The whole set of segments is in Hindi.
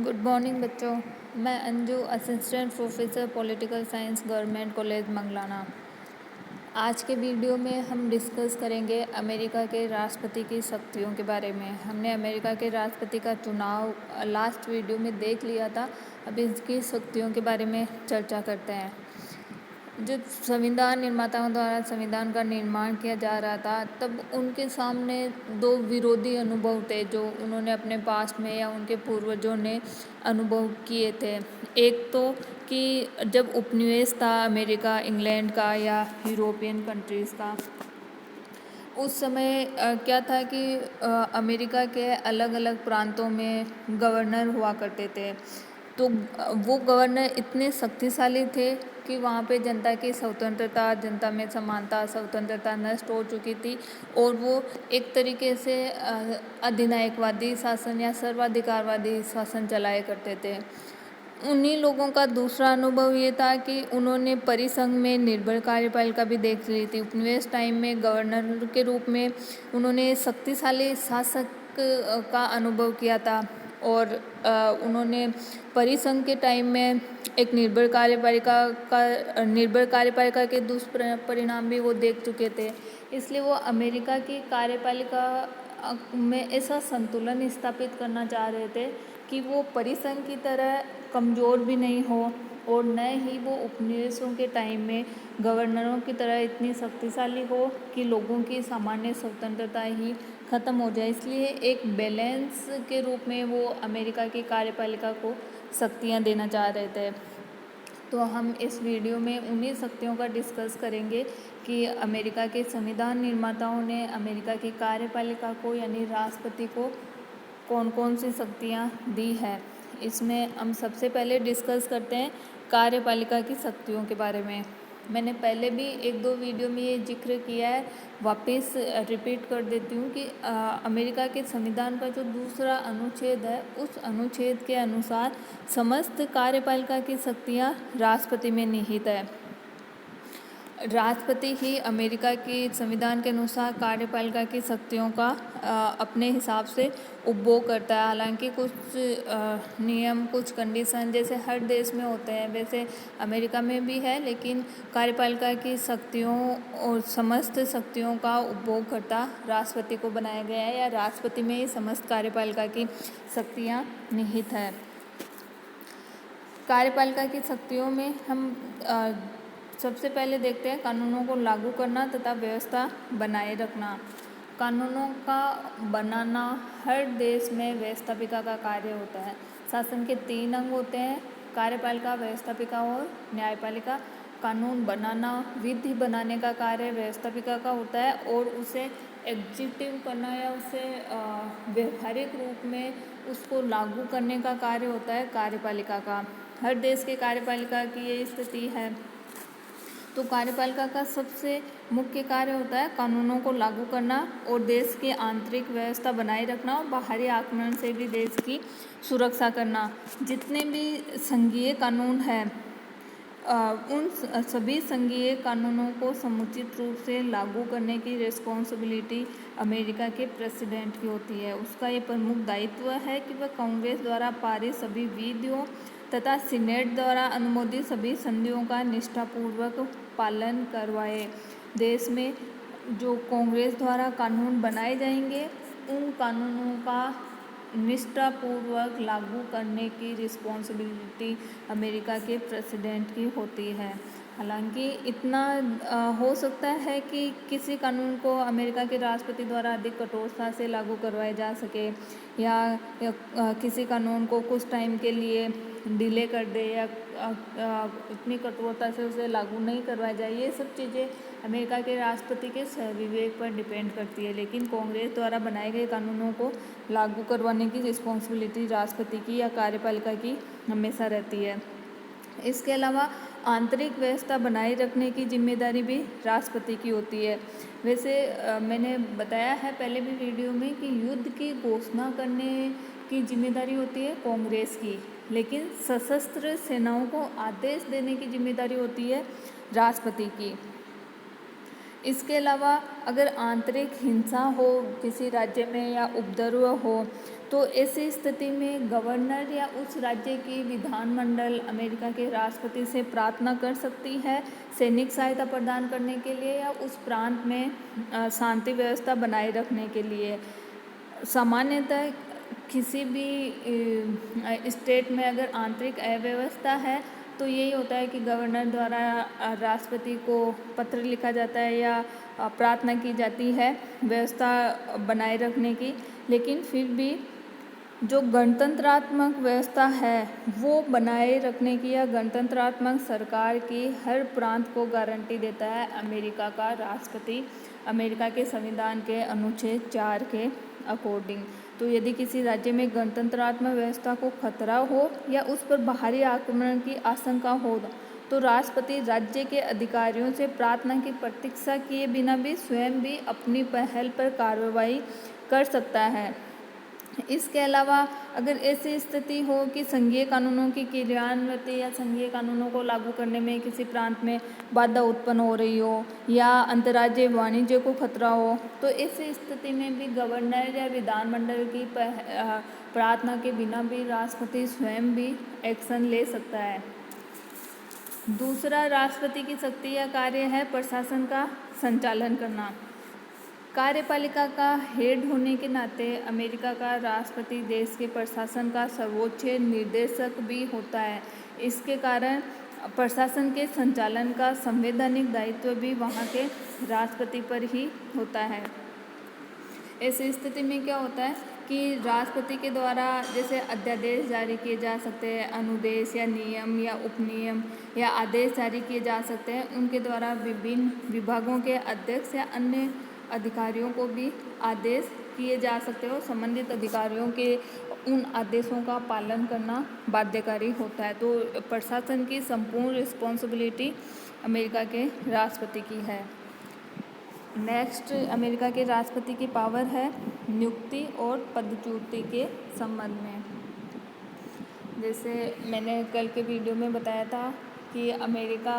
गुड मॉर्निंग बच्चों। मैं Anju, assistant professor political science, government college Manglana. आज के वीडियो में हम डिस्कस करेंगे अमेरिका के राष्ट्रपति की शक्तियों के बारे में। हमने अमेरिका के राष्ट्रपति का चुनाव लास्ट वीडियो में देख लिया था। अब इसकी शक्तियों के बारे में चर्चा करते हैं। जब संविधान निर्माताओं द्वारा संविधान का निर्माण किया जा रहा था, तब उनके सामने दो विरोधी अनुभव थे जो उन्होंने अपने पास्ट में या उनके पूर्वजों ने अनुभव किए थे। एक तो कि जब उपनिवेश था अमेरिका, इंग्लैंड का या यूरोपियन कंट्रीज़ का, उस समय क्या था कि अमेरिका के अलग अलग प्रांतों में गवर्नर हुआ करते थे। तो वो गवर्नर इतने शक्तिशाली थे कि वहाँ पे जनता की स्वतंत्रता, जनता में समानता, स्वतंत्रता नष्ट हो चुकी थी और वो एक तरीके से अधिनायकवादी शासन या सर्वाधिकारवादी शासन चलाया करते थे। उन्हीं लोगों का दूसरा अनुभव ये था कि उन्होंने परिसंघ में निर्भर कार्यपालिका भी देख ली थी। उपनिवेश टाइम में गवर्नर के रूप में उन्होंने शक्तिशाली शासक का अनुभव किया था और उन्होंने परिसंघ के टाइम में एक निर्भर कार्यपालिका के दुष्परिणाम भी वो देख चुके थे। इसलिए वो अमेरिका की कार्यपालिका में ऐसा संतुलन स्थापित करना चाह रहे थे कि वो परिसंघ की तरह कमज़ोर भी नहीं हो और न ही वो उपनिवेशों के टाइम में गवर्नरों की तरह इतनी शक्तिशाली हो कि लोगों की सामान्य स्वतंत्रता ही ख़त्म हो जाए। इसलिए एक बैलेंस के रूप में वो अमेरिका की कार्यपालिका को शक्तियाँ देना चाह रहे थे। तो हम इस वीडियो में उन्हीं शक्तियों का डिस्कस करेंगे कि अमेरिका के संविधान निर्माताओं ने अमेरिका की कार्यपालिका को यानी राष्ट्रपति को कौन कौन सी शक्तियाँ दी है। इसमें हम सबसे पहले डिस्कस करते हैं कार्यपालिका की शक्तियों के बारे में। मैंने पहले भी एक दो वीडियो में ये जिक्र किया है, वापस रिपीट कर देती हूँ कि अमेरिका के संविधान का जो दूसरा अनुच्छेद है, उस अनुच्छेद के अनुसार समस्त कार्यपालिका की शक्तियाँ राष्ट्रपति में निहित है। राष्ट्रपति ही अमेरिका की संविधान के अनुसार कार्यपालिका की शक्तियों का अपने हिसाब से उपभोग करता है। हालांकि कुछ नियम, कुछ कंडीशन जैसे हर देश में होते हैं, वैसे अमेरिका में भी है, लेकिन कार्यपालिका की शक्तियों और समस्त शक्तियों का उपभोग करता राष्ट्रपति को बनाया गया है या राष्ट्रपति में ही समस्त कार्यपालिका की शक्तियाँ निहित है। कार्यपालिका की शक्तियों में हम सबसे पहले देखते हैं कानूनों को लागू करना तथा व्यवस्था बनाए रखना। कानूनों का बनाना हर देश में व्यवस्थापिका का कार्य होता है। शासन के 3 अंग होते हैं, कार्यपालिका, व्यवस्थापिका और न्यायपालिका। कानून बनाना, विधि बनाने का कार्य व्यवस्थापिका का होता है और उसे एग्जीक्यूटिव करना या उसे व्यवहारिक रूप में उसको लागू करने का कार्य होता है कार्यपालिका का। हर देश के कार्यपालिका की ये स्थिति है। तो कार्यपालिका का सबसे मुख्य कार्य होता है कानूनों को लागू करना और देश की आंतरिक व्यवस्था बनाए रखना और बाहरी आक्रमण से भी देश की सुरक्षा करना। जितने भी संघीय कानून हैं, उन सभी संघीय कानूनों को समुचित रूप से लागू करने की रिस्पॉन्सिबिलिटी अमेरिका के प्रेसिडेंट की होती है। उसका ये प्रमुख दायित्व है कि वह कांग्रेस द्वारा पारित सभी विधियों तथा सीनेट द्वारा अनुमोदित सभी संधियों का निष्ठापूर्वक पालन करवाए। देश में जो कांग्रेस द्वारा कानून बनाए जाएंगे, उन कानूनों का निष्ठापूर्वक लागू करने की रिस्पॉन्सिबिलिटी अमेरिका के प्रेसिडेंट की होती है। हालांकि इतना हो सकता है कि किसी कानून को अमेरिका के राष्ट्रपति द्वारा अधिक कठोरता से लागू करवाया जा सके या किसी कानून को कुछ टाइम के लिए डिले कर दे या इतनी कठोरता से उसे लागू नहीं करवाया जाए। ये सब चीज़ें अमेरिका के राष्ट्रपति के विवेक पर डिपेंड करती है, लेकिन कांग्रेस द्वारा बनाए गए कानूनों को लागू करवाने की रिस्पॉन्सिबिलिटी राष्ट्रपति की या कार्यपालिका की हमेशा रहती है। इसके अलावा आंतरिक व्यवस्था बनाए रखने की जिम्मेदारी भी राष्ट्रपति की होती है। वैसे मैंने बताया है पहले भी वीडियो में कि युद्ध की घोषणा करने की जिम्मेदारी होती है कांग्रेस की, लेकिन सशस्त्र सेनाओं को आदेश देने की जिम्मेदारी होती है राष्ट्रपति की। इसके अलावा अगर आंतरिक हिंसा हो किसी राज्य में या उपद्रव हो, तो ऐसी स्थिति में गवर्नर या उस राज्य की विधानमंडल अमेरिका के राष्ट्रपति से प्रार्थना कर सकती है सैनिक सहायता प्रदान करने के लिए या उस प्रांत में शांति व्यवस्था बनाए रखने के लिए। सामान्यतः किसी भी स्टेट में अगर आंतरिक अव्यवस्था है तो यही होता है कि गवर्नर द्वारा राष्ट्रपति को पत्र लिखा जाता है या प्रार्थना की जाती है व्यवस्था बनाए रखने की। लेकिन फिर भी जो गणतंत्रात्मक व्यवस्था है वो बनाए रखने की या गणतंत्रात्मक सरकार की हर प्रांत को गारंटी देता है अमेरिका का राष्ट्रपति अमेरिका के संविधान के अनुच्छेद 4 के अकॉर्डिंग। तो यदि किसी राज्य में गणतंत्रात्मक व्यवस्था को खतरा हो या उस पर बाहरी आक्रमण की आशंका हो तो राष्ट्रपति राज्य के अधिकारियों से प्रार्थना की प्रतीक्षा किए बिना भी स्वयं भी अपनी पहल पर कार्रवाई कर सकता है। इसके अलावा अगर ऐसी स्थिति हो कि संघीय कानूनों की क्रियान्वयन या संघीय कानूनों को लागू करने में किसी प्रांत में बाधा उत्पन्न हो रही हो या अंतर्राज्यीय वाणिज्य को खतरा हो तो ऐसी स्थिति में भी गवर्नर या विधानमंडल की प्रार्थना के बिना भी राष्ट्रपति स्वयं भी एक्शन ले सकता है। दूसरा राष्ट्रपति की शक्ति या कार्य है प्रशासन का संचालन करना। कार्यपालिका का हेड होने के नाते अमेरिका का राष्ट्रपति देश के प्रशासन का सर्वोच्च निर्देशक भी होता है। इसके कारण प्रशासन के संचालन का संवैधानिक दायित्व भी वहाँ के राष्ट्रपति पर ही होता है। ऐसी स्थिति में क्या होता है कि राष्ट्रपति के द्वारा जैसे अध्यादेश जारी किए जा सकते हैं, अनुदेश या नियम या उपनियम या आदेश जारी किए जा सकते हैं। उनके द्वारा विभिन्न विभागों के अध्यक्ष या अन्य अधिकारियों को भी आदेश किए जा सकते हो। संबंधित अधिकारियों के उन आदेशों का पालन करना बाध्यकारी होता है। तो प्रशासन की संपूर्ण रिस्पॉन्सिबिलिटी अमेरिका के राष्ट्रपति की है। नेक्स्ट अमेरिका के राष्ट्रपति की पावर है नियुक्ति और पदच्युति के संबंध में। जैसे मैंने कल के वीडियो में बताया था कि अमेरिका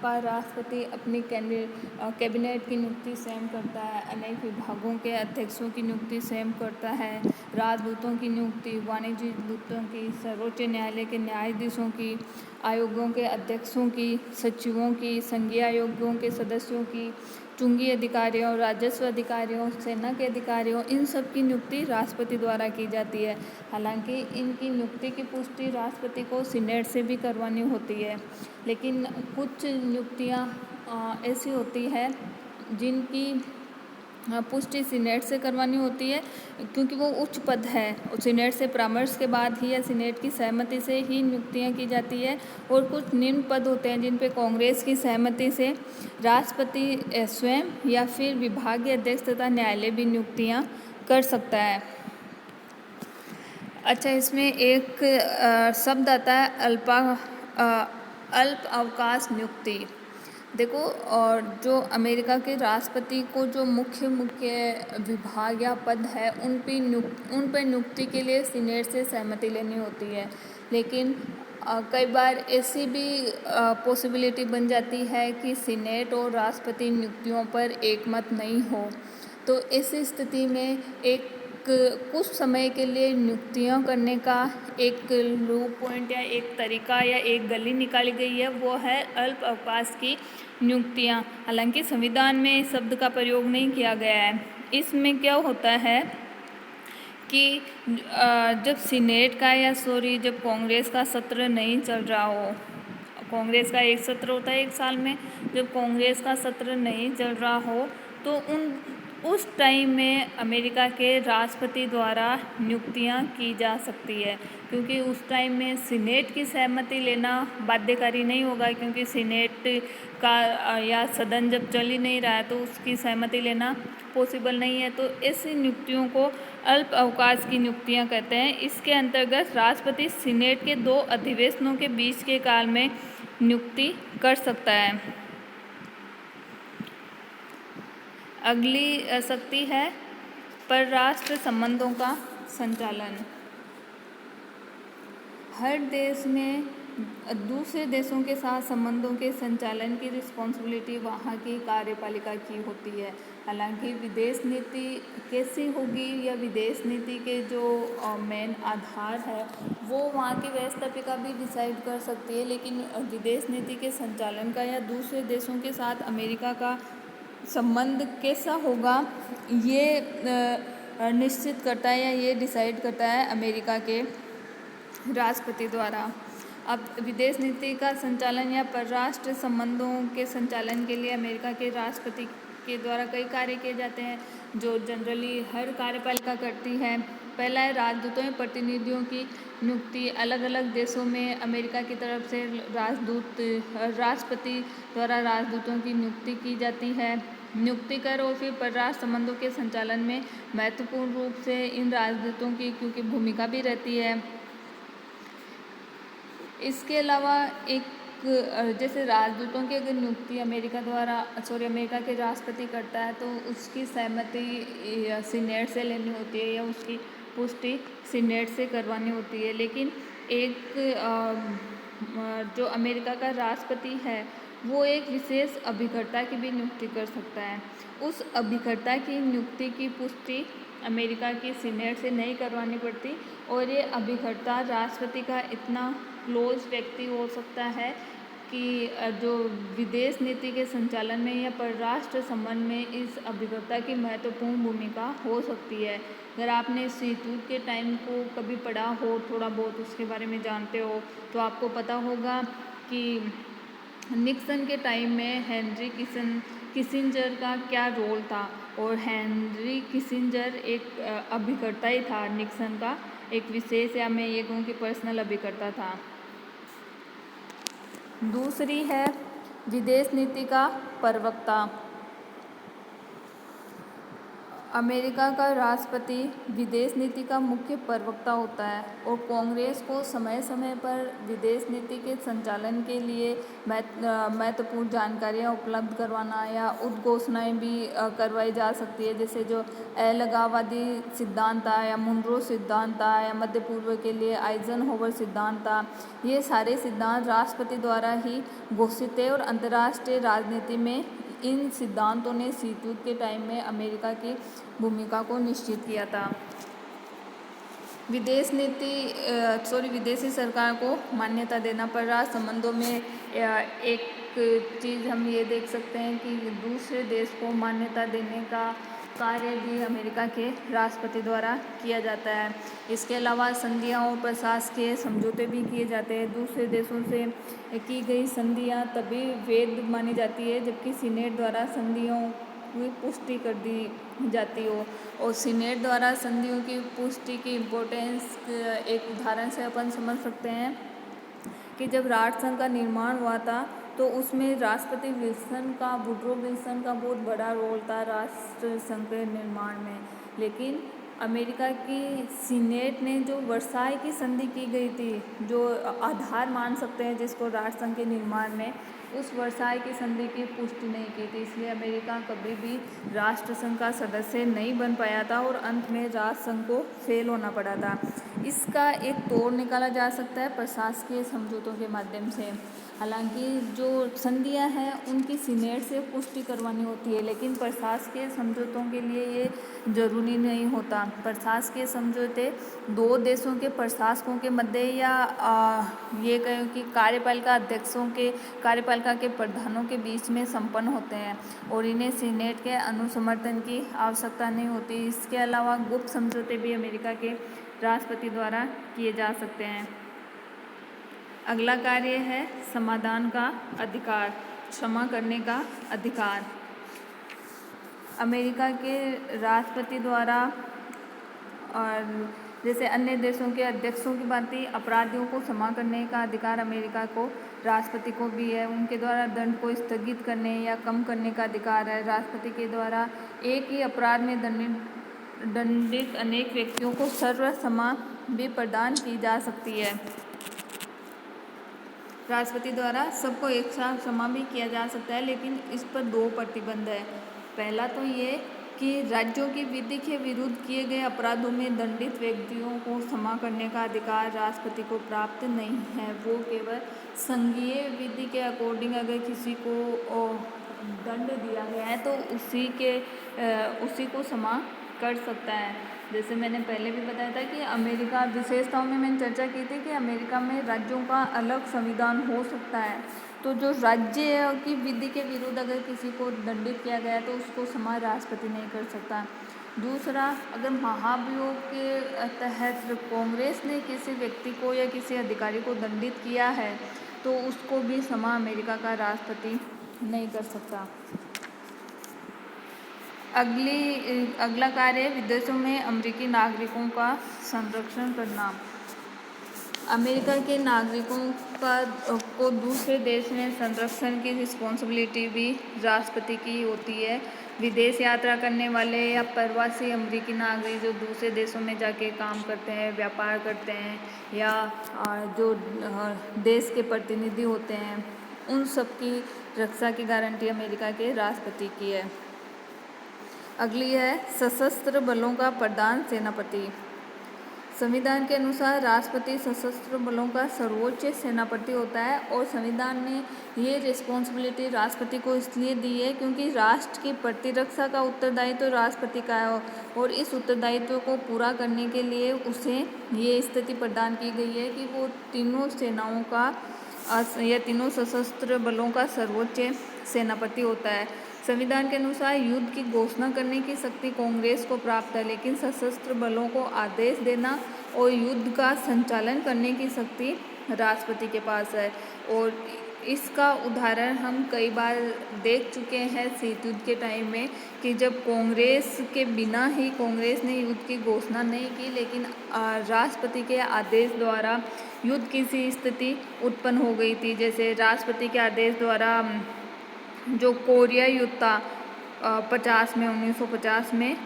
का राष्ट्रपति अपनी कैबिनेट की नियुक्ति स्वयं करता है, अनेक विभागों के अध्यक्षों की नियुक्ति स्वयं करता है, राजदूतों की नियुक्ति, वाणिज्य दूतों की, सर्वोच्च न्यायालय के न्यायाधीशों की, आयोगों के अध्यक्षों की, सचिवों की, संघीय आयोगों के सदस्यों की, चुंगी अधिकारियों, राजस्व अधिकारियों, सेना के अधिकारियों, इन सब की नियुक्ति राष्ट्रपति द्वारा की जाती है। हालांकि इनकी नियुक्ति की पुष्टि राष्ट्रपति को सीनेट से भी करवानी होती है। लेकिन कुछ नियुक्तियां ऐसी होती है जिनकी पुष्टि सीनेट से करवानी होती है क्योंकि वो उच्च पद है। सीनेट से परामर्श के बाद ही या सीनेट की सहमति से ही नियुक्तियां की जाती है। और कुछ निम्न पद होते हैं जिन पे कांग्रेस की सहमति से राष्ट्रपति स्वयं या फिर विभागीय अध्यक्ष तथा न्यायालय भी नियुक्तियां कर सकता है। अच्छा, इसमें एक शब्द आता है अल्प अवकाश नियुक्ति। देखो, और जो अमेरिका के राष्ट्रपति को जो मुख्य विभाग या पद है उन पर नियुक्ति के लिए सीनेट से सहमति लेनी होती है। लेकिन कई बार ऐसी भी पॉसिबिलिटी बन जाती है कि सीनेट और राष्ट्रपति नियुक्तियों पर एकमत नहीं हो। तो ऐसी स्थिति में कुछ समय के लिए नियुक्तियां करने का एक लूप पॉइंट या एक तरीका या एक गली निकाली गई है, वो है अल्प अवकाश की नियुक्तियां। हालांकि संविधान में इस शब्द का प्रयोग नहीं किया गया है। इसमें क्या होता है कि जब सीनेट का जब कांग्रेस का सत्र नहीं चल रहा हो, कांग्रेस का एक सत्र होता है एक साल में, जब कांग्रेस का सत्र नहीं चल रहा हो तो उस टाइम में अमेरिका के राष्ट्रपति द्वारा नियुक्तियां की जा सकती है। क्योंकि उस टाइम में सीनेट की सहमति लेना बाध्यकारी नहीं होगा, क्योंकि सीनेट का या सदन जब चल ही नहीं रहा है तो उसकी सहमति लेना पॉसिबल नहीं है। तो ऐसी नियुक्तियों को अल्प अवकाश की नियुक्तियां कहते हैं। इसके अंतर्गत राष्ट्रपति सीनेट के 2 अधिवेशनों के बीच के काल में नियुक्ति कर सकता है। अगली शक्ति है परराष्ट्र संबंधों का संचालन। हर देश में दूसरे देशों के साथ संबंधों के संचालन की रिस्पॉन्सिबिलिटी वहाँ की कार्यपालिका की होती है। हालांकि विदेश नीति कैसी होगी या विदेश नीति के जो मेन आधार है वो वहाँ की व्यवस्थापिका भी डिसाइड कर सकती है, लेकिन विदेश नीति के संचालन का या दूसरे देशों के साथ अमेरिका का संबंध कैसा होगा ये निश्चित करता है या ये डिसाइड करता है अमेरिका के राष्ट्रपति द्वारा। अब विदेश नीति का संचालन या परराष्ट्र संबंधों के संचालन के लिए अमेरिका के राष्ट्रपति के द्वारा कई कार्य किए जाते हैं, जो जनरली हर कार्यपालिका करती है। पहला है राजदूतों या प्रतिनिधियों की नियुक्ति। अलग अलग देशों में अमेरिका की तरफ से राष्ट्रपति द्वारा राजदूतों की नियुक्ति की जाती है। नियुक्ति कर और फिर परराष्ट्र संबंधों के संचालन में महत्वपूर्ण रूप से इन राजदूतों की क्योंकि भूमिका भी रहती है। इसके अलावा एक जैसे राजदूतों की अगर नियुक्ति अमेरिका के राष्ट्रपति करता है तो उसकी सहमति सीनेट से लेनी होती है या उसकी पुष्टि सीनेट से करवानी होती है। लेकिन एक जो अमेरिका का राष्ट्रपति है वो एक विशेष अभिकर्ता की भी नियुक्ति कर सकता है। उस अभिकर्ता की नियुक्ति की पुष्टि अमेरिका की सीनेट से नहीं करवानी पड़ती और ये अभिकर्ता राष्ट्रपति का इतना क्लोज व्यक्ति हो सकता है कि जो विदेश नीति के संचालन में या परराष्ट्र संबंध में इस अभिकर्ता की महत्वपूर्ण भूमिका हो सकती है। अगर आपने शीतयुद्ध के टाइम को कभी पढ़ा हो, थोड़ा बहुत उसके बारे में जानते हो, तो आपको पता होगा कि निक्सन के टाइम में हेनरी किसिंजर का क्या रोल था। और हेनरी किसिंजर एक अभिकर्ता ही था निक्सन का, एक विशेष या मैं ये कहूँ कि पर्सनल अभिकर्ता था। दूसरी है विदेश नीति का प्रवक्ता। अमेरिका का राष्ट्रपति विदेश नीति का मुख्य प्रवक्ता होता है और कांग्रेस को समय समय पर विदेश नीति के संचालन के लिए महत्वपूर्ण जानकारियाँ उपलब्ध करवाना या उद्घोषणाएँ भी करवाई जा सकती है। जैसे जो अलगाववादी सिद्धांत था या मुनरो सिद्धांत था या मध्य पूर्व के लिए आइजनहोवर सिद्धांत था, ये सारे सिद्धांत राष्ट्रपति द्वारा ही घोषित थे और अंतर्राष्ट्रीय राजनीति में इन सिद्धांतों ने शीतयुद्ध के टाइम में अमेरिका की भूमिका को निश्चित किया था। विदेशी सरकार को मान्यता देना। परराष्ट्र संबंधों में एक चीज़ हम ये देख सकते हैं कि दूसरे देश को मान्यता देने का कार्य भी अमेरिका के राष्ट्रपति द्वारा किया जाता है। इसके अलावा संधियाँ और प्रशासकीय समझौते भी किए जाते हैं। दूसरे देशों से की गई संधियाँ तभी वैध मानी जाती है जबकि सीनेट द्वारा संधियों की पुष्टि कर दी जाती हो। और सीनेट द्वारा संधियों की पुष्टि की इम्पोर्टेंस एक उदाहरण से अपन समझ सकते हैं कि जब राष्ट्रसंघ का निर्माण हुआ था तो उसमें राष्ट्रपति वुड्रो विल्सन का बहुत बड़ा रोल था राष्ट्रसंघ के निर्माण में। लेकिन अमेरिका की सीनेट ने जो वर्साई की संधि की गई थी, जो आधार मान सकते हैं जिसको राष्ट्रसंघ के निर्माण में, उस वर्साई की संधि की पुष्टि नहीं की थी। इसलिए अमेरिका कभी भी राष्ट्रसंघ का सदस्य नहीं बन पाया था और अंत में राष्ट्रसंघ को फेल होना पड़ा था। इसका एक तोड़ निकाला जा सकता है प्रशासकीय समझौतों के माध्यम से। हालांकि जो संधियां हैं उनकी सीनेट से पुष्टि करवानी होती है, लेकिन प्रशासकीय समझौतों के लिए ये जरूरी नहीं होता। प्रशासकीय समझौते दो देशों के प्रशासकों के मध्य या ये कहें कि कार्यपालिका के प्रधानों के बीच में संपन्न होते हैं और इन्हें सीनेट के अनुसमर्थन की आवश्यकता नहीं होती। इसके अलावा गुप्त समझौते भी अमेरिका के राष्ट्रपति द्वारा किए जा सकते हैं। अगला कार्य है समाधान का अधिकार, क्षमा करने का अधिकार। अमेरिका के राष्ट्रपति द्वारा और जैसे अन्य देशों के अध्यक्षों की भांति अपराधियों को क्षमा करने का अधिकार अमेरिका को राष्ट्रपति को भी है। उनके द्वारा दंड को स्थगित करने या कम करने का अधिकार है। राष्ट्रपति के द्वारा एक ही अपराध में दंडित अनेक व्यक्तियों को सर्व क्षमा भी प्रदान की जा सकती है। राष्ट्रपति द्वारा सबको एक साथ क्षमा भी किया जा सकता है, लेकिन इस पर दो प्रतिबंध है। पहला तो ये कि राज्यों की विधि के विरुद्ध किए गए अपराधों में दंडित व्यक्तियों को क्षमा करने का अधिकार राष्ट्रपति को प्राप्त नहीं है। वो केवल संघीय विधि के अकॉर्डिंग अगर किसी को दंड दिया गया है तो उसी को क्षमा कर सकता है। जैसे मैंने पहले भी बताया था कि अमेरिका विशेषताओं में मैंने चर्चा की थी कि अमेरिका में राज्यों का अलग संविधान हो सकता है, तो जो राज्य की विधि के विरुद्ध अगर किसी को दंडित किया गया है तो उसको क्षमा राष्ट्रपति नहीं कर सकता। दूसरा, अगर महाभियोग के तहत कांग्रेस ने किसी व्यक्ति को या किसी अधिकारी को दंडित किया है तो उसको भी क्षमा अमेरिका का राष्ट्रपति नहीं कर सकता। अगला कार्य है विदेशों में अमेरिकी नागरिकों का संरक्षण करना। अमेरिका के नागरिकों को दूसरे देश में संरक्षण की रिस्पॉन्सिबिलिटी भी राष्ट्रपति की होती है। विदेश यात्रा करने वाले या प्रवासी अमेरिकी नागरिक जो दूसरे देशों में जाके काम करते हैं, व्यापार करते हैं या जो देश के प्रतिनिधि होते हैं, उन सब की रक्षा की गारंटी अमेरिका के राष्ट्रपति की है। अगली है सशस्त्र बलों का प्रधान सेनापति। संविधान के अनुसार राष्ट्रपति सशस्त्र बलों का सर्वोच्च सेनापति होता है और संविधान ने ये रिस्पॉन्सिबिलिटी राष्ट्रपति को इसलिए दी है क्योंकि राष्ट्र की प्रतिरक्षा का उत्तरदायित्व राष्ट्रपति का है और इस उत्तरदायित्व को पूरा करने के लिए उसे ये स्थिति प्रदान की गई है कि वो तीनों सेनाओं का या तीनों सशस्त्र बलों का सर्वोच्च सेनापति होता है। संविधान के अनुसार युद्ध की घोषणा करने की शक्ति कांग्रेस को प्राप्त है, लेकिन सशस्त्र बलों को आदेश देना और युद्ध का संचालन करने की शक्ति राष्ट्रपति के पास है। और इसका उदाहरण हम कई बार देख चुके हैं शीत युद्ध के टाइम में कि जब कांग्रेस के बिना ही कांग्रेस ने युद्ध की घोषणा नहीं की, लेकिन राष्ट्रपति के आदेश द्वारा युद्ध की सी स्थिति उत्पन्न हो गई थी। जैसे राष्ट्रपति के आदेश द्वारा जो कोरिया युद्ध था 1950 में,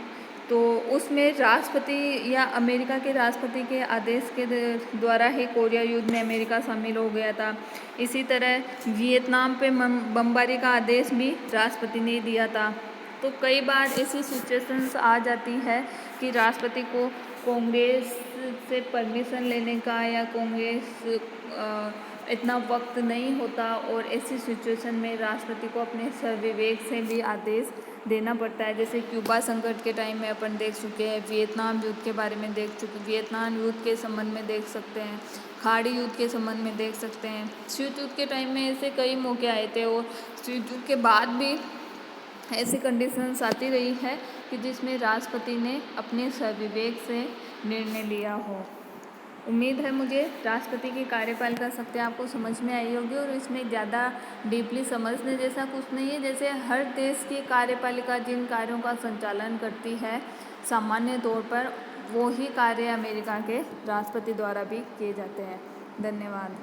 तो उसमें राष्ट्रपति या अमेरिका के राष्ट्रपति के आदेश के द्वारा ही कोरिया युद्ध में अमेरिका शामिल हो गया था। इसी तरह वियतनाम पे बमबारी का आदेश भी राष्ट्रपति ने दिया था। तो कई बार ऐसी सिचुएशंस आ जाती है कि राष्ट्रपति को कांग्रेस से परमिशन लेने का या कांग्रेस इतना वक्त नहीं होता और ऐसी सिचुएशन में राष्ट्रपति को अपने स्वविवेक से भी आदेश देना पड़ता है। जैसे क्यूबा संकट के टाइम में अपन देख चुके हैं, वियतनाम युद्ध के बारे में देख चुके, वियतनाम युद्ध के संबंध में देख सकते हैं, खाड़ी युद्ध के संबंध में देख सकते हैं। शीत युद्ध के टाइम में ऐसे कई मौके आए थे और शीत युद्ध के बाद भी ऐसी कंडीशंस आती रही है कि जिसमें राष्ट्रपति ने अपने स्वविवेक से निर्णय लिया हो। उम्मीद है मुझे राष्ट्रपति की कार्यपालिका शक्ति आपको समझ में आई होगी और इसमें ज़्यादा डीपली समझने जैसा कुछ नहीं है। जैसे हर देश की कार्यपालिका जिन कार्यों का संचालन करती है सामान्य तौर पर, वो ही कार्य अमेरिका के राष्ट्रपति द्वारा भी किए जाते हैं। धन्यवाद।